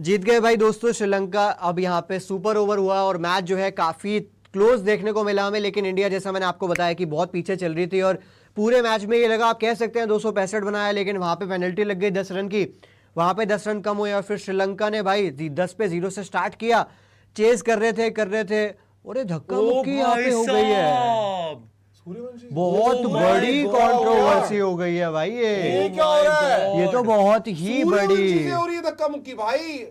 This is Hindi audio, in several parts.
जीत गए भाई दोस्तों श्रीलंका। अब यहाँ पे सुपर ओवर हुआ और मैच जो है काफी क्लोज देखने को मिला हमें, लेकिन इंडिया जैसा मैंने आपको बताया कि बहुत पीछे चल रही थी और पूरे मैच में ये लगा, आप कह सकते हैं 265 बनाया, लेकिन वहां पे पेनल्टी लग गई 10 रन की। वहां पे 10 रन कम हुए और फिर श्रीलंका ने भाई 10 पे 0 से स्टार्ट किया, चेस कर रहे थे और धक्का मुक्की यहाँ पे हो गई है। बहुत बड़ी कंट्रोवर्सी हो गई है भाई। ये क्या हो रहा है? ये तो बहुत ही बड़ी हो रही है धक्का मुक्की भाई।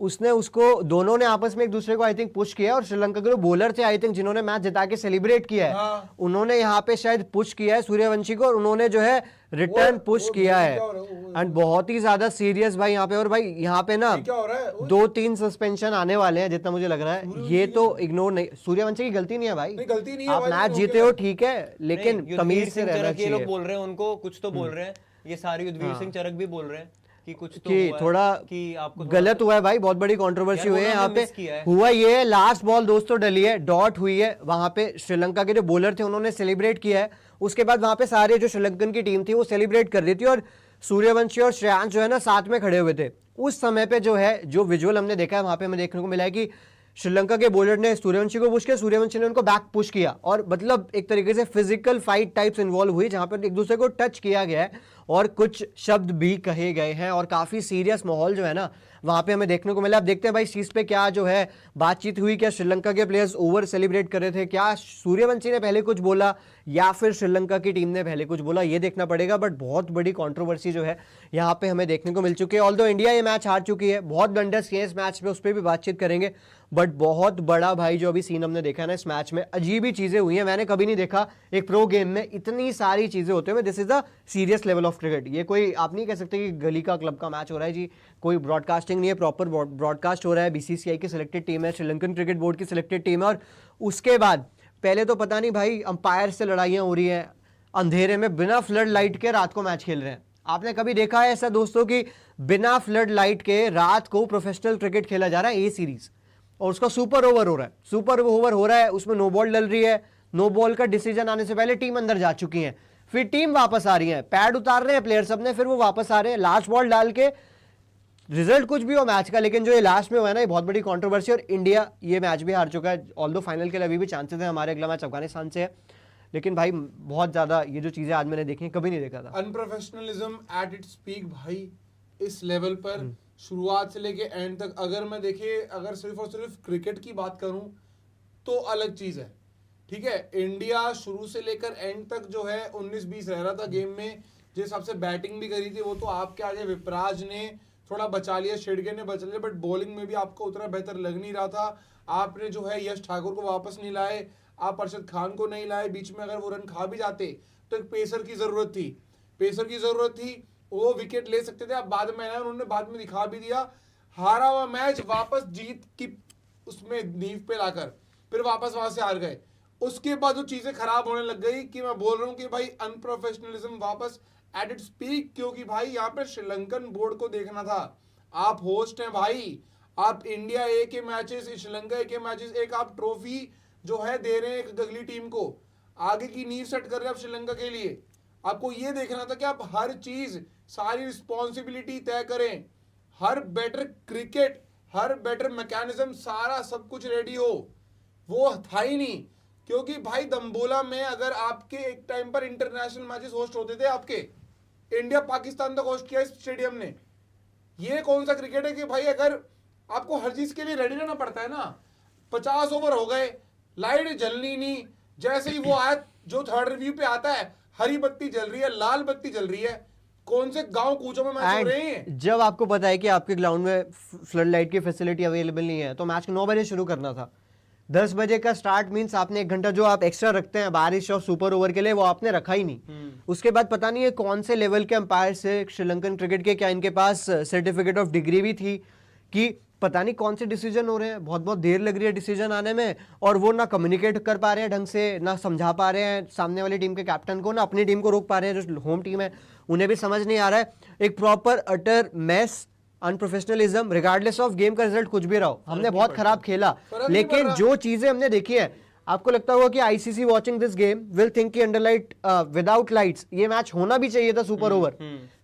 उसने उसको दोनों ने आपस में एक दूसरे को आई थिंक पुश किया और श्रीलंका के जो बॉलर थे आई थिंक जिन्होंने मैच जिता के सेलिब्रेट किया है, हाँ। उन्होंने यहाँ पे शायद पुश किया है सूर्यवंशी को और उन्होंने जो है रिटर्न पुश किया है। एंड बहुत ही ज्यादा सीरियस भाई यहाँ पे। और भाई यहाँ पे ना क्या हो रहा है? 2-3 सस्पेंशन आने वाले हैं जितना मुझे लग रहा है। ये तो इग्नोर नहीं, सूर्यवंशी की गलती नहीं है भाई, नहीं, गलती नहीं है आप भाई, मैच हो जीते गया। हो ठीक है, लेकिन तमीज से रहना ये लोग चाहिए बोल रहे हैं उनको कुछ तो बोल रहे हैं, ये सारे युद्धवीर सिंह चरक भी बोल रहे हैं कि कुछ तो कि हुआ है, थोड़ा कि आपको गलत हुआ है भाई, बहुत बड़ी कंट्रोवर्सी हुई है यहाँ पे। हुआ ये है, लास्ट बॉल दोस्तों डली है, डॉट हुई है, वहां पे श्रीलंका के जो बॉलर थे उन्होंने सेलिब्रेट किया है। उसके बाद वहां पे सारे जो श्रीलंकन की टीम थी वो सेलिब्रेट कर रही थी और सूर्यवंशी और श्रेयांश जो है ना साथ में खड़े हुए थे। उस समय पे जो है जो विजुअल हमने देखा है वहां पे हमें देखने को मिला है कि श्रीलंका के बॉलर ने सूर्यवंशी को पुश किया, सूर्यवंशी ने उनको बैक पुश किया और मतलब एक तरीके से फिजिकल फाइट टाइप्स इन्वॉल्व हुई जहां पर एक दूसरे को टच किया गया है और कुछ शब्द भी कहे गए हैं और काफी सीरियस माहौल जो है ना वहां पे हमें देखने को मिला। अब देखते हैं भाई इस चीज पे क्या जो है बातचीत हुई, क्या श्रीलंका के प्लेयर्स ओवर सेलिब्रेट कर रहे थे, क्या सूर्यवंशी ने पहले कुछ बोला या फिर श्रीलंका की टीम ने पहले कुछ बोला, ये देखना पड़ेगा। बट बहुत बड़ी कंट्रोवर्सी जो है यहाँ पे हमें देखने को मिल चुकी है। ऑल्दो इंडिया ये मैच हार चुकी है, बहुत ब्लंडर्स किए इस मैच में, उस पर भी बातचीत करेंगे। बट बहुत बड़ा भाई जो अभी सीन हमने देखा है ना इस मैच में, अजीब ही चीजें हुई हैं। मैंने कभी नहीं देखा एक प्रो गेम में इतनी सारी चीजें होते हुए। This is a serious level of cricket. ये कोई आप नहीं कह सकते कि गली का क्लब का मैच हो रहा है जी, कोई ब्रॉडकास्टिंग नहीं है, प्रॉपर ब्रॉडकास्ट हो रहा है। बीसीसीआई की सिलेक्टेड टीम है, श्रीलंकन क्रिकेट बोर्ड की सिलेक्टेड टीम है और उसके बाद पहले तो पता नहीं भाई अंपायर से लड़ाइयां हो रही हैं अंधेरे में, बिना फ्लड लाइट के रात को मैच खेल रहे हैं। आपने कभी देखा है ऐसा दोस्तों कि बिना फ्लड लाइट के रात को प्रोफेशनल क्रिकेट खेला जा रहा है ए सीरीज और उसका सुपर ओवर हो रहा है, सुपर ओवर हो रहा है, उसमें नो बॉल डल रही है, नो बॉल का डिसीजन आने से पहले टीम अंदर जा चुकी है, फिर टीम वापस आ रही है, पैड उतार रहे हैं प्लेयर्स अपने, फिर वो वापस आ रहे हैं, लास्ट बॉल डाल के रिजल्ट कुछ भी हो मैच का। लेकिन जो ये लास्ट में हुआ है ना ये बहुत बड़ी कंट्रोवर्सी और इंडिया ये मैच भी हार चुका है। ऑल्दो फाइनल के लिए अभी भी चांसेस है, हमारे अगला मैच अफगानिस्तान से है, लेकिन भाई बहुत ज्यादा ये जो चीजें आज मैंने देखी कभी नहीं देखा था। अनप्रोफेशनलिज्म एट इट्स पीक भाई, इस लेवल पर शुरुआत से लेके एंड तक। अगर मैं देखे अगर सिर्फ और सिर्फ क्रिकेट की बात करूं तो अलग चीज है, ठीक है। इंडिया शुरू से लेकर एंड तक जो है 19-20 रह रहा था गेम में, जिस हिसाब से बैटिंग भी करी थी वो तो आपके आगे विपराज ने थोड़ा बचा लिया, शेडगे ने बचा लिया, बट बॉलिंग में भी आपको उतना बेहतर लग नहीं रहा था। आपने जो है यश ठाकुर को वापस नहीं लाए, आप अरशद खान को नहीं लाए, बीच में अगर वो रन खा भी जाते तो एक पेसर की जरूरत थी, पेसर की जरूरत थी, वो विकेट ले सकते थे। आप बाद में आए, उन्होंने बाद में दिखा भी दिया, हारा हुआ मैच वापस जीत की उसमें नींव पे लाकर फिर वापस वहां से हार गए। उसके बाद वो चीजें खराब होने लग गई कि मैं बोल रहा हूँ कि भाई अनप्रोफेशनलिज्म वापस एट इट्स पीक, क्योंकि भाई यहाँ पे श्रीलंकन बोर्ड को देखना था। आप होस्ट हैं भाई, आप इंडिया ए के मैचेस, श्रीलंका ए के मैचेस, एक आप ट्रॉफी जो है दे रहे हैं एक अगली टीम को, आगे की नींव सेट कर रहे हैं आप श्रीलंका के लिए। आपको ये देखना था कि आप हर चीज सारी रिस्पॉन्सिबिलिटी तय करें, हर बेटर क्रिकेट, हर बेटर मैकेनिज्म, सारा सब कुछ रेडी हो। वो था ही नहीं, क्योंकि भाई दम्बोला में अगर आपके एक टाइम पर इंटरनेशनल मैचेस होस्ट होते थे, आपके इंडिया पाकिस्तान तक होस्ट किया इस स्टेडियम ने। ये कौन सा क्रिकेट है कि भाई अगर आपको हर चीज के लिए रेडी रहना पड़ता है ना। 50 ओवर हो गए, लाइट जलनी नहीं, जैसे ही वो आया जो थर्ड रिव्यू पे आता है हरी बत्ती जल रही है, लाल बत्ती जल रही है। कौन से गांव कूचों में मैच हो रहे हैं। जब आपको पता है कि आपके ग्राउंड में फ्लड लाइट की फैसिलिटी अवेलेबल नहीं है तो मैच को 9 बजे शुरू करना था। 10 बजे का स्टार्ट मींस आपने 1 घंटा जो आप एक्स्ट्रा रखते हैं बारिश और सुपर ओवर के लिए वो आपने रखा ही नहीं। उसके बाद पता नहीं है कौन से लेवल के अंपायर से श्रीलंकन क्रिकेट के, क्या इनके पास सर्टिफिकेट ऑफ डिग्री भी थी कि पता नहीं कौन से डिसीजन हो रहे हैं, बहुत बहुत देर लग रही है डिसीजन आने में और वो ना कम्युनिकेट कर पा रहे हैं ढंग से, ना समझा पा रहे हैं सामने वाली टीम के कैप्टन को, ना अपनी टीम को रोक पा रहे हैं जो होम टीम है, उन्हें भी समझ नहीं आ रहा है। एक proper utter mess, unprofessionalism, regardless of game का रिजल्ट कुछ भी रहा हो, हमने बहुत खराब खेला, लेकिन जो चीजें हमने देखी है आपको लगता होगा कि ICC watching this game will think कि अंडर लाइट विदाउट लाइट्स ये मैच होना भी चाहिए था सुपर ओवर।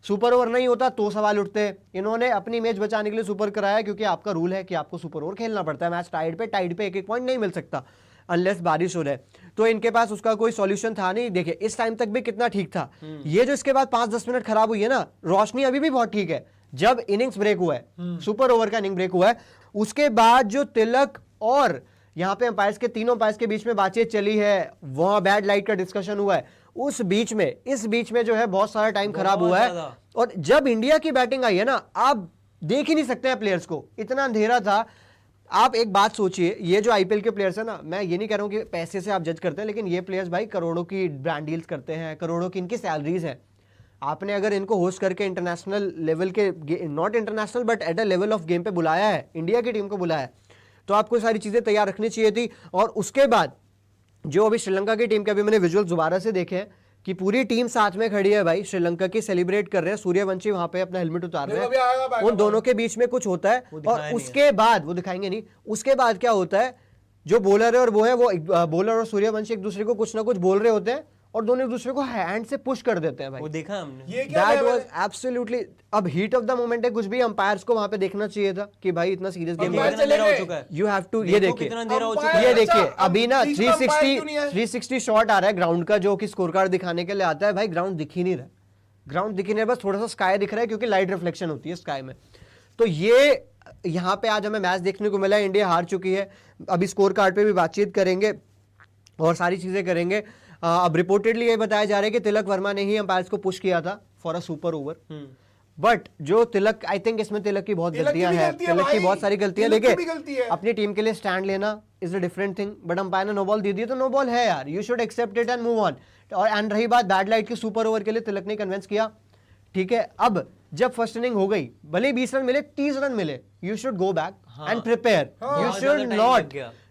सुपर ओवर नहीं होता तो सवाल उठते हैं। इन्होंने अपनी इमेज बचाने के लिए सुपर कराया, क्योंकि आपका रूल है कि आपको सुपर ओवर खेलना पड़ता है। मैच टाइड पे एक पॉइंट नहीं मिल सकता अनलेस बारिश हो रहा है। तो इनके पास उसका कोई सॉल्यूशन था नहीं। देखिए इस टाइम तक भी कितना ठीक था। ये जो इसके बाद 5-10 मिनट खराब हुई है ना, रोशनी अभी भी बहुत ठीक है। जब इनिंग्स ब्रेक हुआ है, सुपर ओवर का इनिंग ब्रेक हुआ है, उसके बाद जो तिलक और यहाँ पे अंपायर्स के, तीनों अंपायर्स के बीच में बातचीत चली है, वहां बैड लाइट का डिस्कशन हुआ है, उस बीच में, इस बीच में जो है बहुत सारा टाइम खराब हुआ है। और जब इंडिया की बैटिंग आई है ना, आप देख ही नहीं सकते हैं प्लेयर्स को, इतना अंधेरा था। आप एक बात सोचिए, ये जो आईपीएल के प्लेयर्स है ना, मैं ये नहीं कह रहा हूं कि पैसे से आप जज करते हैं, लेकिन ये प्लेयर्स भाई करोड़ों की ब्रांड डील्स करते हैं, करोड़ों की इनकी सैलरीज है। आपने अगर इनको होस्ट करके इंटरनेशनल लेवल के, not international but at a level of game पे बुलाया है, इंडिया की टीम को बुलाया है, तो आपको सारी चीजें तैयार रखनी चाहिए थी। और उसके बाद जो अभी श्रीलंका की टीम के, अभी मैंने विजुअल दोबारा से देखे हैं कि पूरी टीम साथ में खड़ी है भाई, श्रीलंका की सेलिब्रेट कर रहे हैं। सूर्यवंशी वहां पे अपना हेलमेट उतार रहे हैं, उन दोनों के बीच में कुछ होता है। और उसके बाद वो दिखाएंगे नहीं, उसके बाद क्या होता है, जो बॉलर है और वो है, वो बॉलर और सूर्यवंशी एक दूसरे को कुछ ना कुछ बोल रहे होते हैं और दोनों एक दूसरे को हैंड से पुश कर देते हैं भाई। वो देखा हमने, ये क्या दैट वाज एब्सोल्युटली, अब हीट ऑफ द मोमेंट है, कुछ भी अंपायर्स को वहां पे देखना चाहिए था कि भाई इतना सीरियस गेम हो चुका है। यू हैव टू, ये देखिए, कितना अंधेरा हो चुका है। ये देखिए अच्छा, अभी ना तीसरा अंपायर क्यों नहीं है? 360 शॉट आ रहा है ग्राउंड का, जो कि स्कोर कार्ड दिखाने के लिए आता है। भाई ग्राउंड दिख ही नहीं रहा, ग्राउंड दिख ही नहीं रहा, बस थोड़ा सा स्काई दिख रहा है, क्योंकि लाइट रिफ्लेक्शन होती है स्काई में। तो ये यहाँ पे आज हमें मैच देखने को मिला है, इंडिया हार चुकी है। अभी स्कोर कार्ड पे भी बातचीत करेंगे और सारी चीजें करेंगे। अब रिपोर्टेडली ये बताया जा रहा है कि तिलक वर्मा ने ही अंपायर्स को पुश किया था for a super over. But जो तिलक, आई थिंक इसमें तिलक की बहुत गलतियां हैं, तिलक की बहुत सारी गलतियां। देखिए अपनी टीम के लिए स्टैंड लेना is a different thing, but umpire ने नो बॉल दे दी तो नो बॉल है यार, you should accept it and move on. और एंड रही बात बैड लाइट की, सुपर ओवर के लिए तिलक ने कन्विंस किया, ठीक है। अब जब फर्स्ट इनिंग हो गई, भले 20 रन मिले, 30 रन मिले, you should go back and prepare.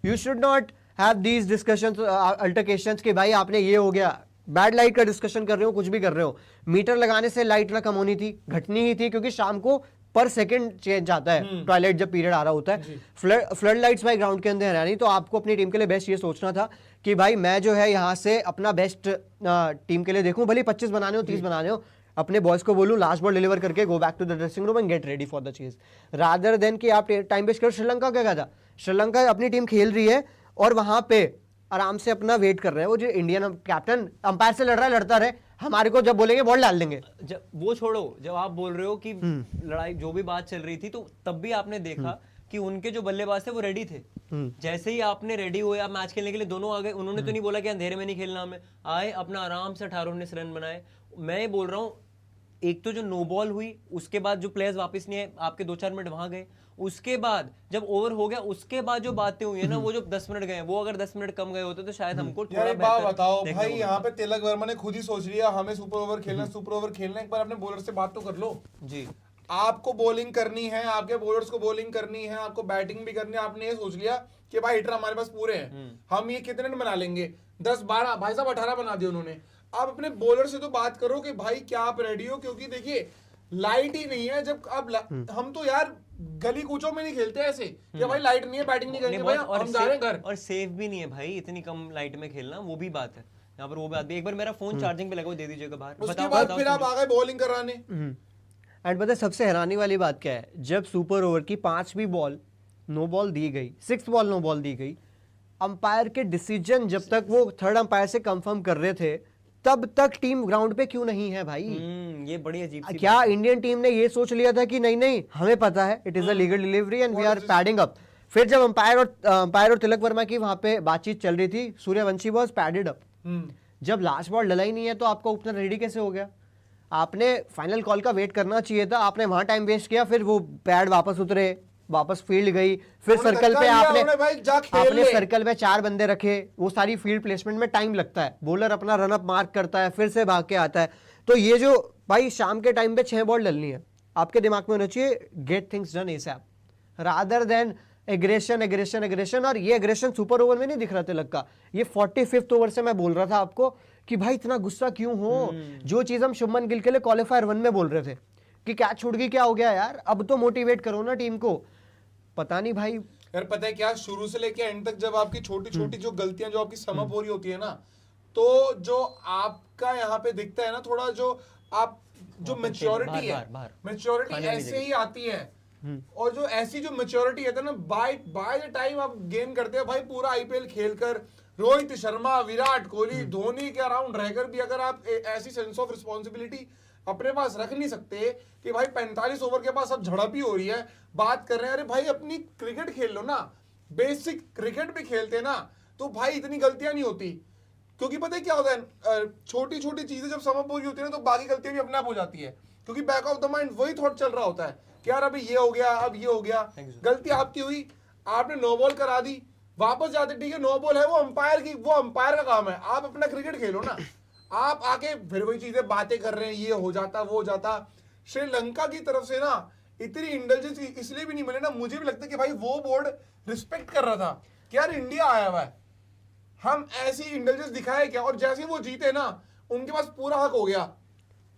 You should not have these discussions, altercations कि भाई आपने ये हो गया, बैड लाइट का डिस्कशन कर रहे हो, कुछ भी कर रहे हो। मीटर लगाने से लाइट ना कम होनी थी, घटनी ही थी, क्योंकि शाम को पर सेकंड चेंज आता है टॉयलेट जब पीरियड आ रहा होता है। फ्लड लाइट्स भाई ग्राउंड के अंदर है नहीं, तो आपको अपनी टीम के लिए बेस्ट ये सोचना था कि भाई मैं जो है यहाँ से अपना बेस्ट टीम के लिए देखूं, भले 25 बनाने हो, 30 बनाने हो, अपने बॉयज को बोलूं लास्ट बॉल डिलीवर करके go back to the dressing room and get ready for the chase, rather than कि आप टाइम वेस्ट करो। श्रीलंका क्या था, श्रीलंका अपनी टीम खेल रही है और वहां पे आराम से अपना वेट कर रहे हैं। वो जो इंडियन कैप्टन अंपायर से लड़ रहा है, लड़ता रहे, हमारे को जब बोलेंगे बॉल डाल देंगे। जब वो छोड़ो, जब आप बोल रहे हो कि लड़ाई जो भी बात चल रही थी, तो तब भी आपने देखा कि उनके जो बल्लेबाज थे वो रेडी थे। जैसे ही आपने रेडी हुए, आप मैच खेलने के लिए, दोनों आ गए। उन्होंने तो नहीं बोला कि अंधेरे में नहीं खेलना हमें, आए अपना आराम से 18-19 रन बनाए। मैं बोल रहा हूँ, एक तो जो नो बॉल हुई, उसके बाद जो प्लेयर्स वापस नहीं आए, आपके 2-4 मिनट वहां गए, उसके बाद जब ओवर हो गया, उसके बाद जो बातें हुई है ना, वो जो 10 मिनट गए, वो अगर 10 मिनट कम गए होते तो शायद हमको थोड़ा यार एक बात बेहतर बताओ देखने भाई, को यहाँ पे तिलक वर्मा ने खुद ही सोच लिया हमें सुपर ओवर खेलना, सुपर ओवर खेलना। एक बार अपने बॉलर से बात तो कर लो जी। आपको बॉलिंग करनी है, आपके बॉलर्स को बॉलिंग करनी है, आपको बैटिंग भी करनी है। आपने ये सोच लिया कि भाई हिटर हमारे पास पूरे हैं, हम ये कितने रन बना लेंगे, 10-12, भाई साहब 18 बना दिए उन्होंने। आप अपने बॉलर से तो बात करो कि भाई क्या आप रेडी हो, क्योंकि देखिए लाइट ही नहीं है। जब अब हम तो यार गली कूचों में नहीं खेलते ऐसे कि भाई लाइट नहीं है, बैटिंग नहीं करेंगे, भाई हम जा रहे हैं घर। और सेफ भी नहीं है भाई, इतनी कम लाइट में खेलना, वो भी बात है यहाँ पर। वो बात भी, एक बार मेरा फोन चार्जिंग पे लगा, दे दीजिएगा बाहर। उसके बाद फिर आप आ गए बॉलिंग कराने। एंड पता है सबसे हैरानी वाली बात क्या है, जब सुपर ओवर की 5वीं बॉल नो बॉल दी गई, 6th बॉल नो बॉल दी गई, अंपायर के डिसीजन जब तक वो थर्ड अंपायर से कंफर्म कर रहे थे, तब तक टीम ग्राउंड पे क्यों नहीं है भाई? ये बड़ी अजीब सी क्या इंडियन टीम ने ये सोच लिया था कि नहीं नहीं हमें पता है, it is a legal delivery and we are padding up. फिर जब अंपायर और तिलक वर्मा की वहां पे बातचीत चल रही थी, सूर्यवंशी वाज पैडेड अप। जब लास्ट बॉल डला ही नहीं है तो आपका ओपनर रेडी कैसे हो गया? आपने फाइनल कॉल का वेट करना चाहिए था, आपने वहां टाइम वेस्ट किया। फिर वो पैड वापस उतरे, वापस फील्ड गई, फिर सर्कल पे आपने सर्कल में 4 बंदे रखे। वो सारी फील्ड प्लेसमेंट में टाइम लगता है, बॉलर अपना रन अप मार्क करता है, फिर से भाग के आता है। तो ये जो भाई शाम के टाइम पे 6 बॉल डलनी है, आपके दिमाग में होना चाहिए get things done ASAP rather than aggression aggression aggression. और ये एग्रेशन सुपर ओवर में नहीं दिख रहा तिलक का, ये 45th ओवर से मैं बोल रहा था आपको कि भाई इतना गुस्सा क्यों हो। जो चीज हम शुभमन गिल के लिए क्वालिफायर 1 में बोल रहे थे कि कैच छूट गई, क्या हो गया यार, अब तो मोटिवेट करो ना टीम को। पता नहीं भाई यार पता है क्या, शुरू से लेके एंड तक जब आपकी छोटी छोटी जो गलतियां जो आपकी समझ हो रही होती है ना, तो जो आपका यहाँ पे दिखता है ना थोड़ा, जो आप जो मेच्योरिटी है, मेच्योरिटी ऐसे ही आती है। और जो ऐसी जो मेच्योरिटी है ना, बाय द टाइम आप गेन करते हो भाई, पूरा आईपीएल खेलकर रोहित शर्मा, विराट कोहली, धोनी के अराउंड रहकर भी अगर आप ऐसी सेंस ऑफ रिस्पॉन्सिबिलिटी अपने पास रख नहीं सकते कि भाई 45 ओवर के पास अब झड़प ही हो रही है, बात कर रहे हैं, अरे भाई अपनी क्रिकेट खेल लो ना, बेसिक क्रिकेट भी खेलते ना तो भाई इतनी गलतियां नहीं होती। क्योंकि पता है क्या होता है, छोटी छोटी चीजें जब समझ पूरी होती है ना, तो बाकी गलतियां भी अपने आप हो जाती है, क्योंकि बैक ऑफ द माइंड वही थॉट चल रहा होता है कि यार अभी ये हो गया, अब ये हो गया, गलती आपकी हुई, आपने नो बॉल करा दी, वापस जाते ठीक है नो बॉल है, वो अंपायर का काम है, आप अपना क्रिकेट खेलो ना। आप आके फिर वही चीजें बातें कर रहे हैं, ये हो जाता वो हो जाता। श्रीलंका की तरफ से ना इतनी इंटेलिजेंस इसलिए भी नहीं मिले ना, मुझे भी लगता है कि भाई वो बोर्ड रिस्पेक्ट कर रहा था कि यार इंडिया आया हुआ है, हम ऐसी इंटेलिजेंस दिखाए क्या, और जैसे वो जीते ना उनके पास पूरा हक हो गया,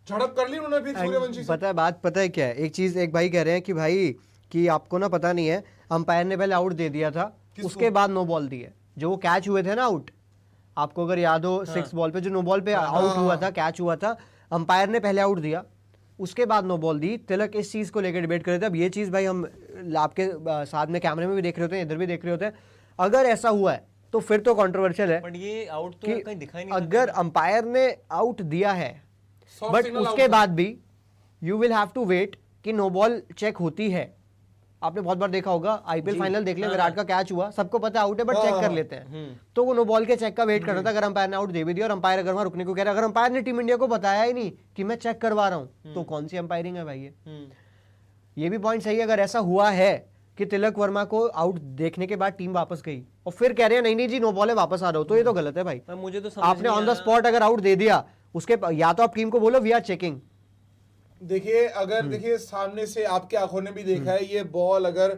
झड़प कर ली उन्होंने फिर सूर्यवंशी से। पता है क्या है, एक चीज एक भाई कह रहे हैं कि भाई कि आपको ना पता नहीं है, अंपायर ने पहले आउट दे दिया था, उसके बाद नो बॉल दी है, जो वो कैच हुए थे ना आउट, आपको अगर याद हो 6 बॉल पे जो नो बॉल पे आउट हुआ था, कैच हुआ था, अंपायर ने पहले आउट दिया, उसके बाद नो बॉल दी। तिलक इस चीज को लेकर डिबेट कर रहे थे। अब ये चीज भाई हम आपके साथ में कैमरे में भी देख रहे होते हैं, इधर भी देख रहे होते हैं, अगर ऐसा हुआ है तो फिर तो कंट्रोवर्शियल है, बट ये आउट तो कहीं दिखाई नहीं, अगर अंपायर ने आउट दिया है बट उसके बाद भी you will have to wait कि नो बॉल चेक होती है। आपने बहुत बार देखा होगा, आईपीएल फाइनल देख ले, विराट का कैच हुआ, सबको पता है आउट है बट चेक कर लेते हैं, तो वो नो बॉल के चेक का वेट करना था। अगर अंपायर ने आउट दे भी दिया और अंपायर अगर वहां रुकने को कह रहा है, अगर अंपायर ने टीम इंडिया को बताया ही नहीं कि मैं चेक करवा रहा हूं, तो कौन सी अंपायरिंग है भाई ये भी पॉइंट सही है। अगर ऐसा हुआ है कि तिलक वर्मा को आउट देखने के बाद टीम वापस गई और फिर कह रहे हैं नहीं नहीं जी नो बॉल है वापस आ रहा हो, तो ये तो गलत है भाई। मुझे तो आपने ऑन द स्पॉट अगर आउट दे दिया, उसके या तो आप टीम को बोलो वी आर चेकिंग। देखिए अगर देखिए सामने से आपके आंखों ने भी देखा है, ये बॉल अगर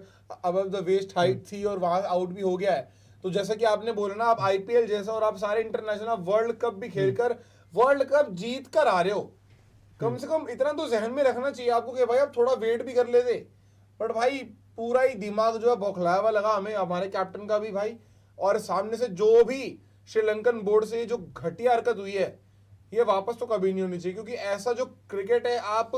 अबव द वेस्ट हाइट थी और वहां आउट भी हो गया है, तो जैसा कि आपने बोला ना, आप आईपीएल जैसा और आप सारे इंटरनेशनल वर्ल्ड कप भी खेलकर वर्ल्ड कप जीत कर आ रहे हो, कम से कम इतना तो जहन में रखना चाहिए आपको कि भाई आप थोड़ा वेट भी कर लेते। बट भाई पूरा ही दिमाग जो है बौखलाया हुआ लगा हमें, हमारे कैप्टन का भी भाई, और सामने से जो भी श्रीलंकन बोर्ड से जो घटिया हरकत हुई है, ये वापस तो कभी नहीं होनी चाहिए। क्योंकि ऐसा जो क्रिकेट है, आप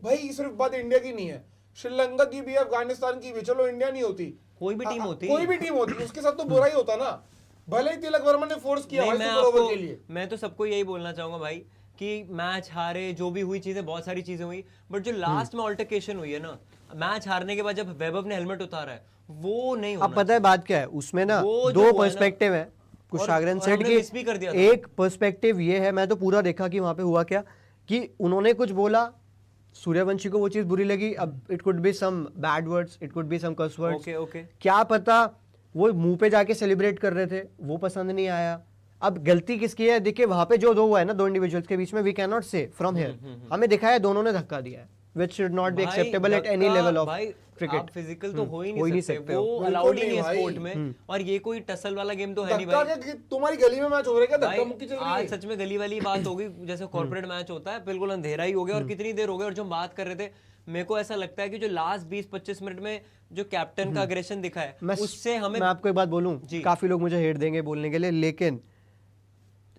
भाई सिर्फ बात इंडिया की नहीं है, श्रीलंका की भी, अफगानिस्तान की भी, चलो इंडिया नहीं होती, कोई भी टीम होती, कोई भी टीम होती, उसके साथ तो बुरा ही होता ना, भले ही तिलक वर्मा ने फोर्स किया भाई सुपर ओवर के लिए। मैं तो सबको यही बोलना चाहूंगा भाई कि मैच हारे, जो भी हुई चीजें, बहुत सारी चीजें हुई, बट जो लास्ट में ऑल्टरकेशन हुई है ना, मैच हारने के बाद जब वैभव ने हेलमेट उतारा है, वो नहीं होना। अब पता है बात क्या है, उसमें ना दो पर्सपेक्टिव है, कुछ सागरन सेठ की। एक पर्सपेक्टिव ये है, मैं तो पूरा देखा कि वहां पे हुआ क्या, कि उन्होंने कुछ बोला, सूर्यवंशी को वो चीज बुरी लगी, अब it could be some bad words, it could be some curse words, क्या पता वो मुंह पे जाके सेलिब्रेट कर रहे थे, वो पसंद नहीं आया। अब गलती किसकी है, देखिए वहां पे जो दो हुआ है ना, दो इंडिविजुअल्स के बीच में, वी कैन नॉट से फ्रॉम हियर, हमें दिखाया दोनों ने धक्का दिया है, which should not be acceptable at any level of cricket। Physical तो हो ही नहीं सकते, वो अलाउड ही नहीं है स्पोर्ट में, और ये कोई टसल वाला गेम तो है नहीं भाई। तुम्हारी गली में मैच हो रहा है क्या, धक्का मुक्की चल रही है? आज सच में गली वाली बात होगी, जैसे कॉर्पोरेट मैच होता है, बिल्कुल अंधेरा ही हो गया, और कितनी देर हो गई। और जो हम बात कर रहे थे, मेरे को ऐसा लगता है कि जो लास्ट 20-25 मिनट में जो कैप्टन का अग्रेशन दिखा है, उससे हमें, मैं आपको एक बात बोलूं, काफी लोग मुझे हेट देंगे बोलने के लिए, लेकिन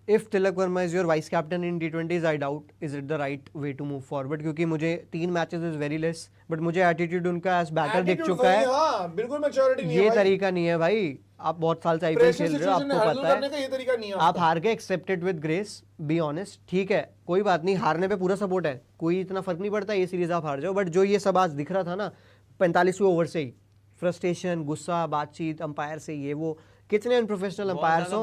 if Tilak Verma is your vice captain in T20s, I doubt is it the right way to move forward, क्योंकि मुझे 3 matches is very less, but मुझे एटीट्यूड उनका एज बैटर दिख चुका है। हाँ, बिल्कुल मैच्योरिटी नहीं है ये भाई। तरीका नहीं है भाई, आप बहुत साल से आईपीएल खेल रहे हो, आपको पता है ये तरीका नहीं है। आप हार गए, accept it with grace, be honest, ठीक है कोई बात नहीं, हारने पे पूरा सपोर्ट है, कोई इतना फर्क नहीं पड़ता ये सीरीज आप हार जाओ। बट जो ये सब आज दिख रहा था ना 45वें ओवर से ही, फ्रस्ट्रेशन, गुस्सा, बातचीत अंपायर से, ये वो कितने अनप्रोफेशनल अंपायर्स हो,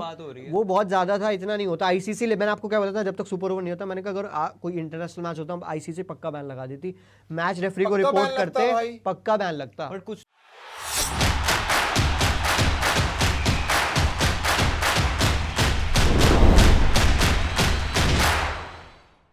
वो बहुत ज्यादा था, इतना नहीं होता। आईसीसी, मैंने आपको क्या बताया था, जब तक सुपर ओवर नहीं होता, मैंने कहा अगर कोई इंटरनेशनल मैच होता, आईसीसी पक्का बैन लगा देती, मैच रेफरी को रिपोर्ट करते, पक्का बैन लगता। बट कुछ